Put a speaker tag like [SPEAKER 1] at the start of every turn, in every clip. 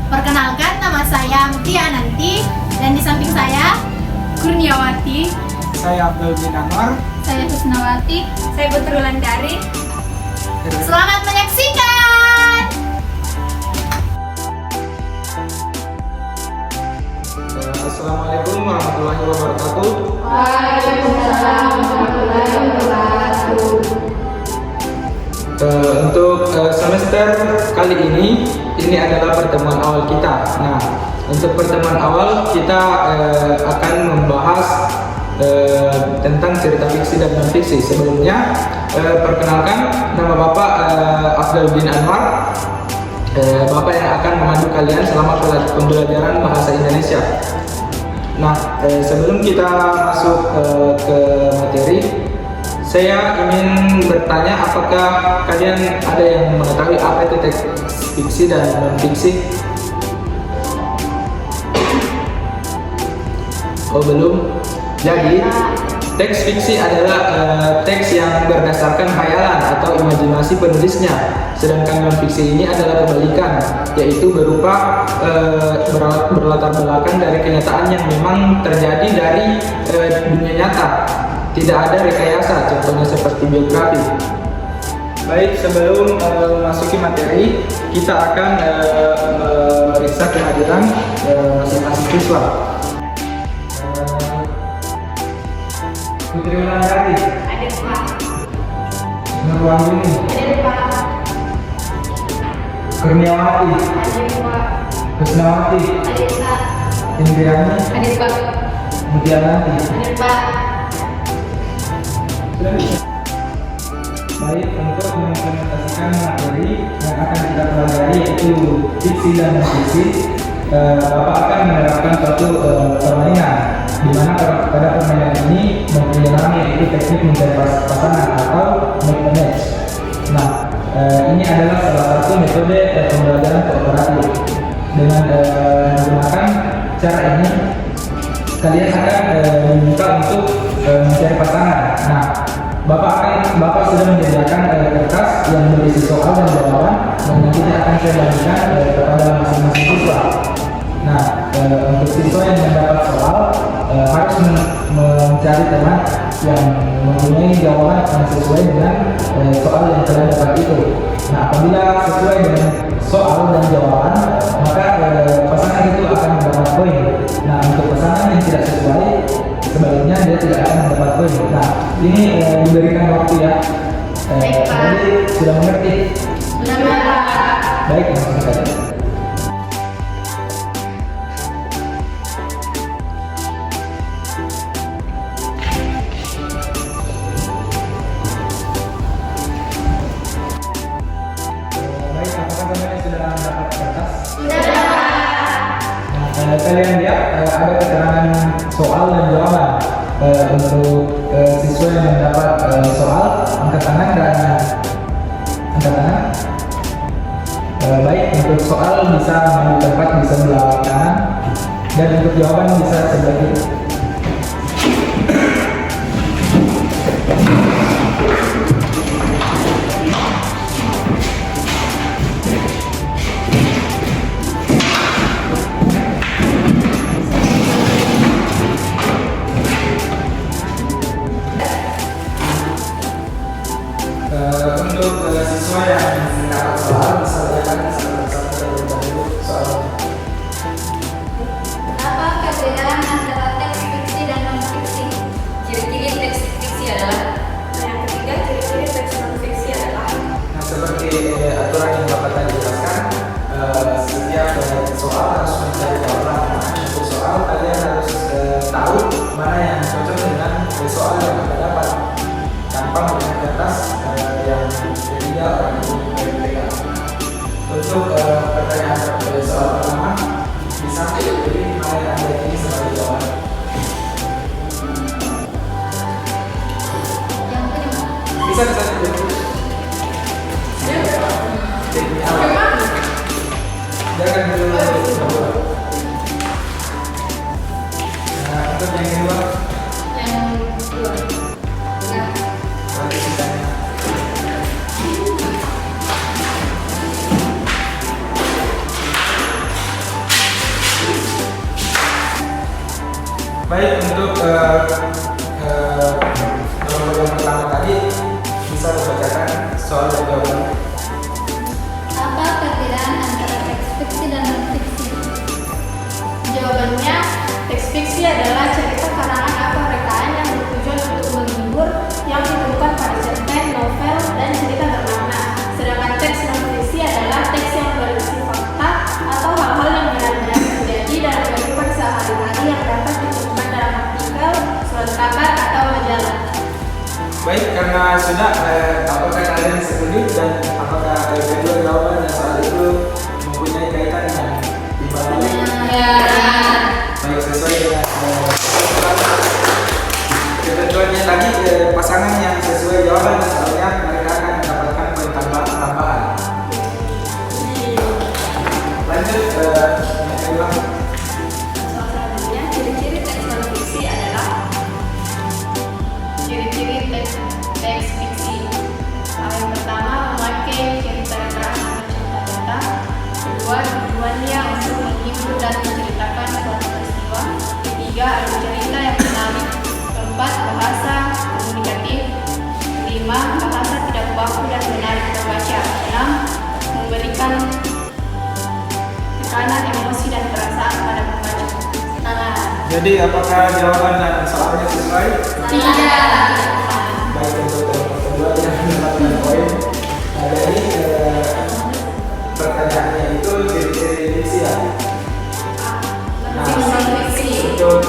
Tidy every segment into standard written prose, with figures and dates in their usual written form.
[SPEAKER 1] Perkenalkan, nama saya Mutia Nanti dan di samping saya
[SPEAKER 2] Kurniawati.
[SPEAKER 3] Saya Abdul bin Anwar.
[SPEAKER 2] Saya Husnawati. Saya Putri Wulandari.
[SPEAKER 1] Selamat menyaksikan.
[SPEAKER 3] Assalamualaikum warahmatullahi wabarakatuh.
[SPEAKER 2] Waalaikumsalam warahmatullahi wabarakatuh.
[SPEAKER 3] Untuk semester kali ini adalah pertemuan awal kita. Nah, untuk pertemuan awal kita akan membahas tentang cerita fiksi dan non fiksi. Sebelumnya, perkenalkan, nama Bapak Abdul bin Anwar. Bapak yang akan memandu kalian selama pembelajaran bahasa Indonesia. Nah, sebelum kita masuk ke materi, saya ingin bertanya, apakah kalian ada yang mengetahui apa itu teks fiksi dan non fiksi? Oh, belum. Jadi, teks fiksi adalah teks yang berdasarkan khayalan atau imajinasi penulisnya. Sedangkan non fiksi ini adalah kebalikan, yaitu berupa berlatar belakang dari kenyataan yang memang terjadi dari dunia nyata. Tidak ada rekayasa, contohnya seperti biografi. Baik, sebelum memasuki materi, kita akan memeriksa kehadiran masing-masing siswa. Putri Wulandari.
[SPEAKER 2] Hadir Pak.
[SPEAKER 3] Nurwandini.
[SPEAKER 2] Hadir Pak.
[SPEAKER 3] Kurniawati.
[SPEAKER 2] Hadir Pak.
[SPEAKER 3] Husnawati.
[SPEAKER 2] Hadir Pak.
[SPEAKER 3] Indriani.
[SPEAKER 2] Hadir Pak.
[SPEAKER 3] Mutia Nanti.
[SPEAKER 2] Hadir Pak.
[SPEAKER 3] Baik, untuk mengimplementasikan materi yang akan kita pelajari, yaitu fiksi dan non fiksi, Bapak akan menerapkan suatu permainan, di mana pada permainan ini mempunyai nama, yaitu teknik mencari pasangan atau make a match. Nah, ini adalah salah satu metode pembelajaran kooperatif. Dengan menggunakan cara ini, kalian akan diminta untuk mencari pasangan. Nah, Bapak sudah menyediakan kertas yang berisi soal dan jawaban, dan nanti akan saya bagikan kepada masing-masing siswa. Nah, untuk siswa yang mendapat soal harus mencari teman yang mempunyai jawaban yang sesuai dengan soal yang telah dapat itu. Nah, apabila sesuai dengan soal dan jawaban, maka pasangan itu akan mendapat poin. Nah, untuk pasangan yang tidak sesuai, sebaliknya dia tidak akan mendapat poin. Nah, ini diberikan waktu ya.
[SPEAKER 2] Baik, Pak.
[SPEAKER 3] Jadi sudah mengerti?
[SPEAKER 2] Sudah Pak.
[SPEAKER 3] Baik, langsung saja. Baik, apakah kalian sudah mendapat kertas?
[SPEAKER 2] Sudah Pak.
[SPEAKER 3] Nah, kalian lihat ada keterangan soal dan jawaban. Untuk siswa yang mendapat soal, angkat tangan dan angkat tangan. Baik, untuk soal bisa mengambil tempat di sebelah kanan, dan untuk jawaban bisa sebelah kiri. Untuk siswa yang mendapat soal, bisa lihat satu-satu terlebih dahulu soalnya.
[SPEAKER 2] Apa perbedaan antara teks fiksi dan non fiksi? Ciri-ciri teks fiksi adalah. Yang ketiga, ciri-ciri teks non fiksi adalah.
[SPEAKER 3] Nah, seperti aturan yang Bapak tadi jelaskan, setiap soal harus mencari jawaban. Untuk soal, kalian harus tahu mana yang cocok dengan soal yang Anda dapat, tanpa melihat kertas yang ketiga orang itu pegang. Untuk pertanyaan soal pertama, bisa pilih mana yang Anda ini sebagai jawaban.
[SPEAKER 2] Yang kedua.
[SPEAKER 3] Bisa pilih. Jadi apa? Jangan dulu. Nah, untuk yang kedua,
[SPEAKER 2] Yang kedua. Nah,
[SPEAKER 3] nanti kita kelompok yang pertama tadi bisa membacakan soal dan jawabannya.
[SPEAKER 1] Apa perbedaan antara teks fiksi dan non fiksi? Jawabannya, teks fiksi adalah cerita karangan atau rekaan yang bertujuan untuk menghibur yang ditemukan pada cerpen, novel, dan cerita bermakna. Sedangkan teks non fiksi adalah teks yang berisi fakta atau hal-hal yang benar-benar terjadi dalam kehidupan sehari-hari yang dapat ditemukan dalam artikel, surat kabar, atau majalah.
[SPEAKER 3] Baik, karena sudah, apakah kalian setuju dan apakah kedua jawaban dan soal itu mempunyai kaitan dengan dibalik? Baik, sesuai dengan ketentuannya tadi, pasangan yang sesuai jawaban dan soalnya mereka akan mendapatkan poin tambahan. Lanjut, Naila.
[SPEAKER 2] Soal selanjutnya, ciri-ciri teks non fiksi adalah
[SPEAKER 1] Ciri-ciri teks fiksi. Hal yang pertama, memakai cerita rekaan atau cerita nyata. Kedua, tujuannya untuk menghibur dan menceritakan suatu peristiwa. Ketiga, ada cerita yang menarik. Keempat, bahasa komunikatif. Kelima, bahasa tidak baku dan menarik membaca. Enam, memberikan tekanan emosi dan perasaan pada pembaca.
[SPEAKER 3] Jadi apakah jawaban dan soalnya sesuai?
[SPEAKER 1] Tidak.
[SPEAKER 3] Baik, untuk kelompok kedua yang mendapatkan poin. Nah, jadi pertanyaannya itu ciri-ciri diksi ya. Nah, untuk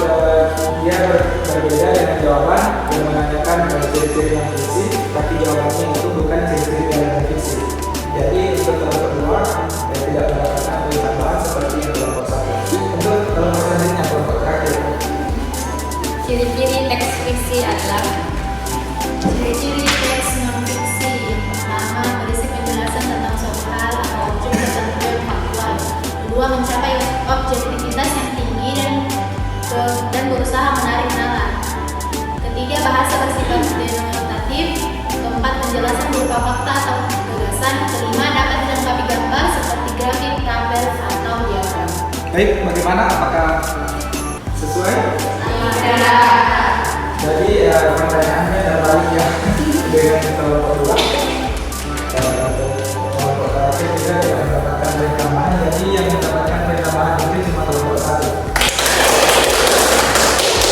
[SPEAKER 3] dia berbeda dengan jawaban yang menanyakan ciri-ciri non fiksi, tapi jawabannya itu bukan ciri-ciri dari non fiksi. Jadi untuk kelompok kedua tidak mendapatkan poin tambahan seperti yang kelompok satu. Untuk kelompok selanjutnya, kelompok terakhir.
[SPEAKER 2] ciri-ciri teks fiksi adalah
[SPEAKER 1] Ciri-ciri teks non fiksi. Pertama, berisi penjelasan tentang suatu hal atau objek tertentu yang faktual. Kedua, mencapai objektivitas yang tinggi dan berusaha menarik nalar. Ketiga, bahasa bersifat denotatif. Keempat, penjelasan berupa fakta atau gagasan. Kelima, dapat dilengkapi gambar seperti grafik, tabel, atau diagram.
[SPEAKER 3] Baik, bagaimana? Apakah sesuai? Jadi pertanyaannya terbalik ya dengan kelompok dua. Kelompok terakhir juga yang mendapatkan poin tambahan. Jadi yang mendapatkan poin tambahan itu cuma kelompok satu.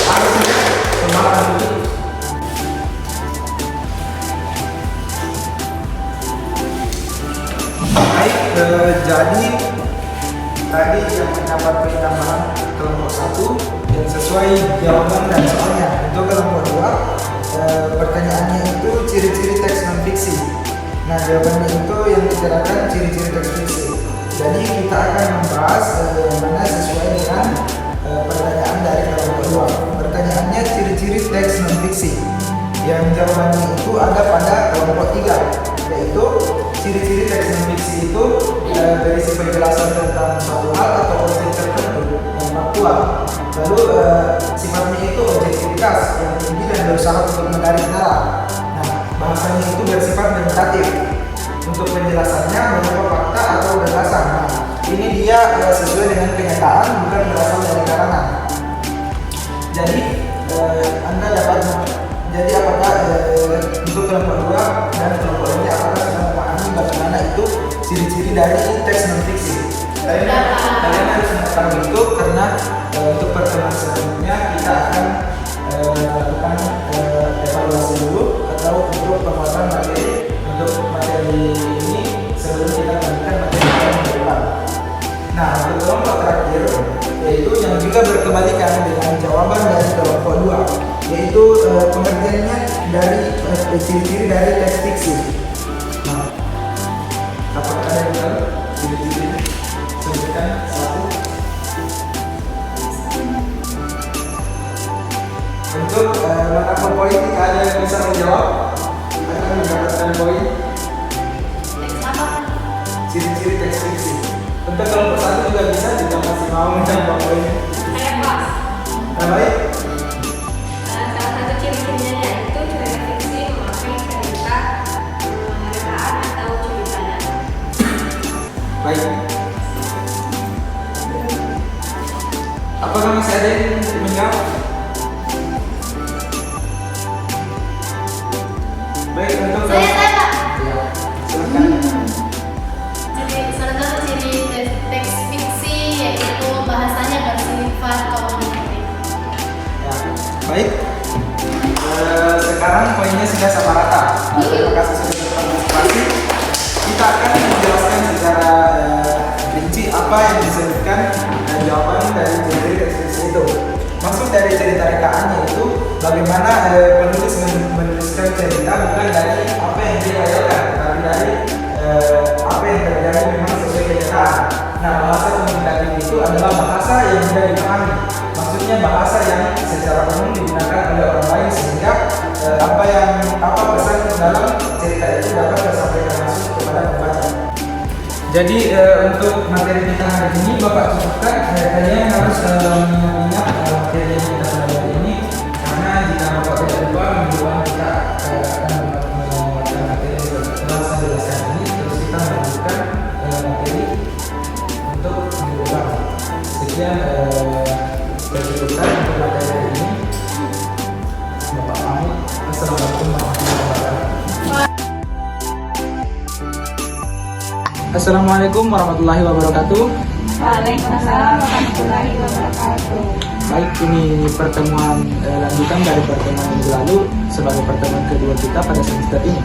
[SPEAKER 3] Harusnya semangat dulu. Baik, jadi tadi yang mendapat poin tambahan kelompok satu yang sesuai jawaban dan soalnya. Untuk kelompok dua, pertanyaannya itu ciri-ciri teks non fiksi. Nah, jawabannya itu yang diterapkan ciri-ciri teks fiksi. Jadi kita akan membahas mana sesuai dengan pertanyaan dari kelompok dua. Pertanyaannya ciri-ciri teks non fiksi. Yang jawabannya itu ada pada kelompok tiga, yaitu ciri-ciri teks non fiksi itu berisi penjelasan tentang suatu hal atau objek tertentu yang faktual. Lalu sifatnya itu objektivitas yang tinggi dan berusaha untuk menarik nalar. Nah, bahasanya itu bersifat denotatif. Untuk penjelasannya berupa fakta atau gagasan. Nah, ini dia sesuai dengan kenyataan, bukan berasal dari karangan. Jadi Anda dapat jadi apakah untuk kelompok dua dan kelompok ini apakah sudah memahami bagaimana itu ciri-ciri dari teks non fiksi? Kalian harus mengetahui itu karena untuk pertemuan selanjutnya kita akan melakukan evaluasi dulu atau untuk penguatan materi untuk materi ini sebelum kita melanjutkan materi yang depan. Nah, untuk kelompok terakhir yaitu yang juga berkebalikan dengan jawaban dari kelompok dua, yaitu pengertiannya dari ciri-ciri dari teks fiksi. Nah, apakah ada yang tahu ciri-ciri? Sebutkan satu. Untuk mata politik ada yang bisa menjawab akan mendapatkan poin.
[SPEAKER 1] Teks apa?
[SPEAKER 3] Ciri-ciri teks fiksi. Untuk kelompok satu juga bisa jika masih mau menjawab poin.
[SPEAKER 2] Saya pas.
[SPEAKER 3] Nah, baik.
[SPEAKER 2] Salah satu ciri-cirinya yaitu cerita fiksi memakai cerita rekaan atau cerita nyata.
[SPEAKER 3] Baik. Apakah masih ada yang menjawab? penceritaan, yaitu bagaimana penulis menuliskan cerita bukan dari apa yang dia bayangkan, tapi dari apa yang terjadi memang sesuai kenyataan. Nah, bahasa komunikatif itu adalah bahasa yang mudah dipahami. Maksudnya bahasa yang secara umum digunakan oleh orang lain sehingga apa pesan dalam cerita itu dapat tersampaikan langsung kepada pembaca. Jadi untuk materi kita hari ini Bapak cukupkan. Kalian harus mengingat materi yang kita pelajari ini, karena jika Bapak tidak lupa minggu depan kita akan menguatkan materi yang telah saya jelaskan ini, terus kita melanjutkan materi untuk minggu depan. Sekian untuk materi hari ini. Bapak pamit. Assalamualaikum warahmatullahi wabarakatuh. Assalamualaikum warahmatullahi wabarakatuh.
[SPEAKER 2] Waalaikumsalam warahmatullahi wabarakatuh.
[SPEAKER 3] Baik, ini pertemuan lanjutan dari pertemuan minggu lalu sebagai pertemuan kedua kita pada semester ini.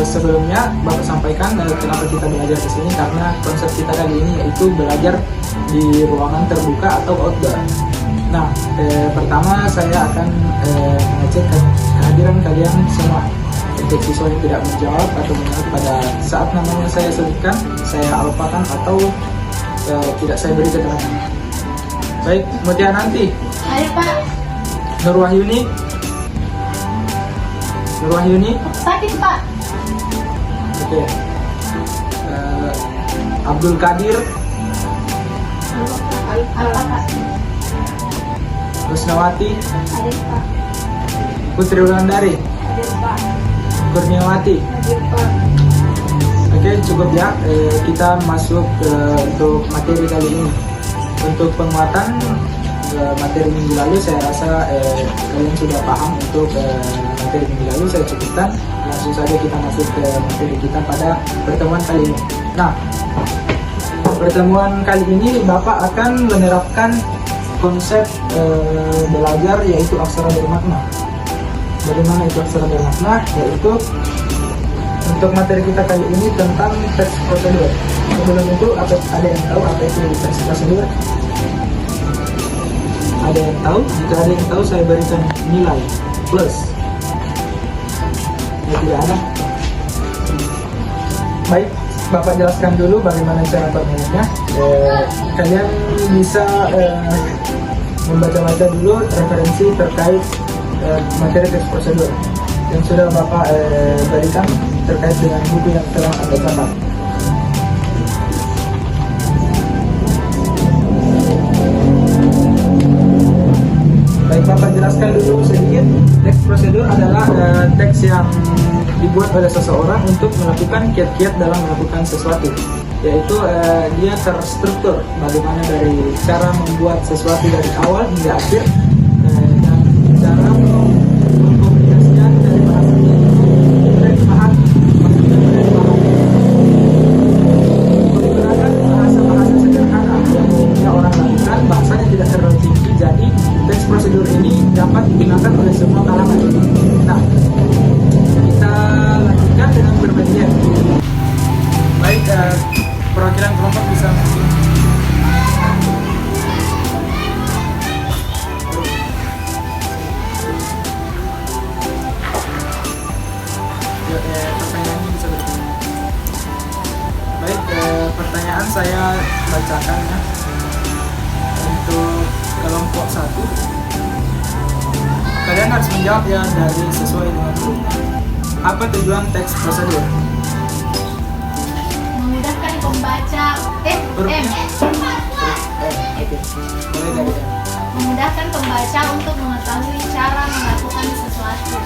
[SPEAKER 3] Sebelumnya Bapak sampaikan kenapa kita belajar di sini, karena konsep kita kali ini yaitu belajar di ruangan terbuka atau outdoor. Nah, pertama saya akan mengecek kehadiran kalian semua. Untuk siswa yang tidak menjawab atau menjawab pada saat namanya saya sebutkan, saya alpakan atau tidak saya beri keterangan. Baik, Mutia nanti.
[SPEAKER 1] Ayo Pak.
[SPEAKER 3] Nur Wahyuni. Nur Wahyuni.
[SPEAKER 1] Sakit Pak.
[SPEAKER 3] Oke. Abdul Qadir.
[SPEAKER 1] Apa Pak?
[SPEAKER 3] Rusnawati.
[SPEAKER 1] Hadir Pak.
[SPEAKER 3] Putri Wulandari.
[SPEAKER 1] Hadir Pak.
[SPEAKER 3] Kurniawati.
[SPEAKER 1] Hadir Pak.
[SPEAKER 3] Oke, cukup ya. Kita masuk untuk materi kali ini. Untuk penguatan materi minggu lalu, saya rasa kalian sudah paham. Untuk materi minggu lalu saya cukupkan. Langsung saja kita masuk ke materi kita pada pertemuan kali ini. Nah, pertemuan kali ini Bapak akan menerapkan konsep belajar, yaitu aksara bermakna. Bagaimana itu aksara bermakna? Yaitu untuk materi kita kali ini tentang teks prosedur. Sebelum itu, ada yang tahu apa itu teks prosedur? Ada yang tahu? Jika ada yang tahu, saya berikan nilai plus. Ya, tidak ada. Baik, Bapak jelaskan dulu bagaimana cara permainannya. Kalian bisa membaca-baca dulu referensi terkait materi teks prosedur yang sudah Bapak berikan terkait dengan buku yang telah Anda catat. Baik, Bapak jelaskan dulu sedikit. Teks prosedur adalah teks yang dibuat oleh seseorang untuk melakukan kiat-kiat dalam melakukan sesuatu, yaitu dia terstruktur bagaimana dari cara membuat sesuatu dari awal hingga akhir, dan cara mengkomunikasikan dari bahasanya dari bahan, maksudnya dari bahan menggunakan bahasa-bahasa sederhana yang umumnya orang lakukan, bahasanya tidak terlalu tinggi, jadi teks prosedur ini dapat digunakan oleh semua kalangan. Nah, kita lanjutkan dengan berbagian. Baik, perwakilan kelompok bisa pertanyaannya bisa bertanya. Baik, pertanyaan saya bacakan ya. Untuk kelompok 1, kalian harus menjawab ya dari sesuai dengan hurufnya. Apa tujuan teks prosedur?
[SPEAKER 1] Memudahkan pembaca.
[SPEAKER 3] Hurufnya? Oke, mulai dari M.
[SPEAKER 1] Memudahkan pembaca untuk mengetahui cara melakukan sesuatu.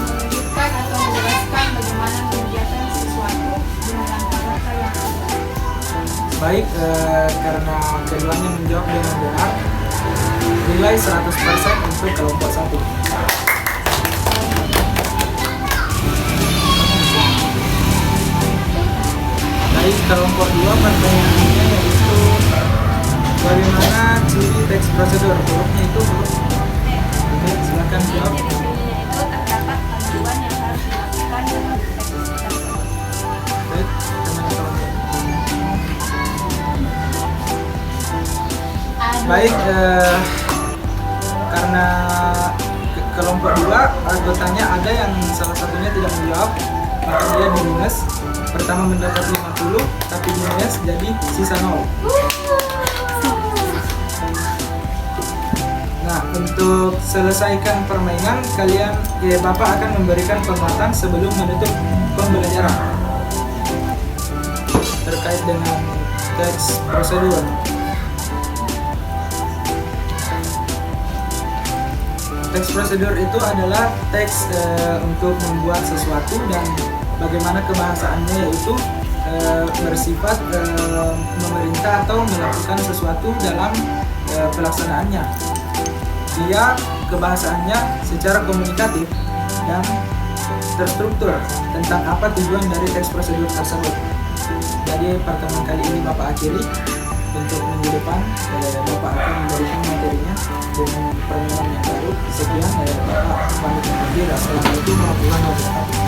[SPEAKER 1] Menunjukkan atau menjelaskan bagaimana mengerjakan sesuatu dengan langkah-langkah yang mudah.
[SPEAKER 3] Baik, karena keduanya menjawab dengan benar, nilai 100% untuk kelompok 1. Baik, kelompok 2 pertanyaannya yaitu bagaimana ciri teks prosedur? Hurufnya itu huruf. Oke, silakan jawab.
[SPEAKER 1] Ciri-cirinya itu terdapat panduan yang harus dilakukan dalam teks tersebut.
[SPEAKER 3] Baik, teman-teman.
[SPEAKER 1] Ada
[SPEAKER 3] Baik, karena kelompok 2 anggotanya ada yang salah satunya tidak menjawab, maka dia di minus. Pertama mendapat 50, tapi di minus jadi sisa 0. Nah, untuk selesaikan permainan, Bapak akan memberikan penguatan sebelum menutup pembelajaran terkait dengan teks prosedur. Teks prosedur itu adalah teks untuk membuat sesuatu dan bagaimana kebahasaannya, yaitu bersifat memerintah atau melakukan sesuatu dalam pelaksanaannya. Dia kebahasaannya secara komunikatif dan terstruktur tentang apa tujuan dari teks prosedur tersebut. Jadi pertemuan kali ini Bapak akhiri. Untuk minggu depan Bapak akan memberikan materinya dengan permainan yang baru. Sekian, Bapak pamit undur diri. Assalamualaikum warahmatullahi wabarakatuh.